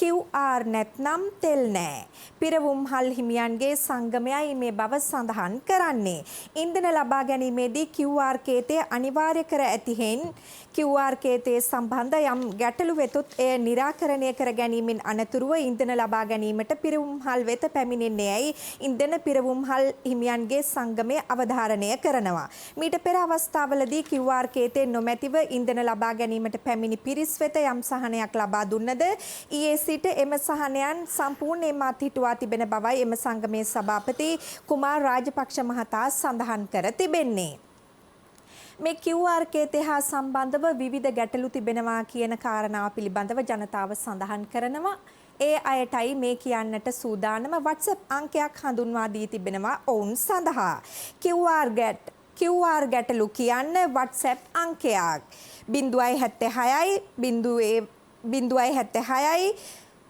QR නැත්නම් තෙල් නෑ. පිරවුම්හල් හිමියන්ගේ සංගමයයි මේ බව සඳහන් කරන්නේ. ඉන්ධන ලබා ගැනීමේදී QR කේතය අනිවාර්ය කර ඇති හේයින් QR කේතයේ සම්බන්ධ යම් ගැටලු වෙතොත් එය निराකරණය කර ගැනීමෙන් අනතුරුව ඉන්ධන ලබා ගැනීමට පිරවුම්හල් වෙත පැමිණෙන්නේ යයි ඉන්ධන පිරවුම්හල් හිමියන්ගේ සංගමය අවධාරණය කරනවා. මීට පෙර අවස්ථාවලදී QR කේතේ නොමැතිව ඉන්ධන ලබා ගැනීමට පැමිණි පිරිස් වෙත යම් සහනයක් ලබා දුන්නද ඊයේ සිට එම සහනයන් සම්පූර්ණයෙන්ම අත්හිටුවා තිබෙන බවයි එම සංගමේ සභාපති කුමාර් රාජපක්ෂ මහතා සඳහන් කර තිබෙන්නේ. මේ QR කේතය හා සම්බන්ධව විවිධ ගැටලු තිබෙනවා කියන කාරණාව පිළිබඳව ජනතාව සඳහන් කරනවා. ඒ අයටයි මේ කියන්නට සූදානම WhatsApp අංකයක් හඳුන්වා දී තිබෙනවා ඔවුන් සඳහා. QR ගැටලු කියන්න WhatsApp අංකයක් 076යි 076යි 03යි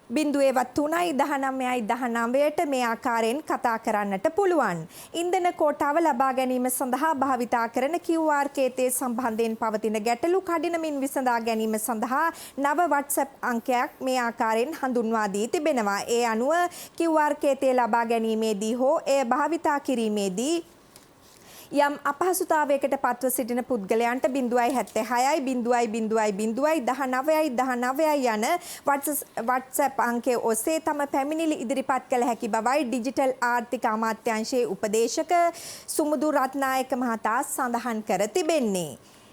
19යි 19ට මේ ආකාරයෙන් කතා කරන්නට පුළුවන්. ඉන්ධන කෝටාව ලබා ගැනීම සඳහා භාවිතා කරන QR කේතේ සම්බන්ධයෙන් පවතින ගැටලු කඩිනමින් විසඳා ගැනීම සඳහා නව WhatsApp අංකයක් මේ ආකාරයෙන් හඳුන්වා දී තිබෙනවා. ඒ අනුව QR කේතේ ලබා ගැනීමේදී හෝ එය භාවිතා කිරීමේදී යම් අපහසුතාවයකට පත්ව සිටින පුද්ගලයන්ට 076යි 000යි 19යි යන WhatsApp අංකයේ ඔස්සේ තම පැමිණිලි ඉදිරිපත් කළ හැකි බවයි ඩිජිටල් ආර්ථික අමාත්‍යාංශයේ උපදේශක සුමුදු රත්නායක මහතා සඳහන් කර තිබෙන්නේ.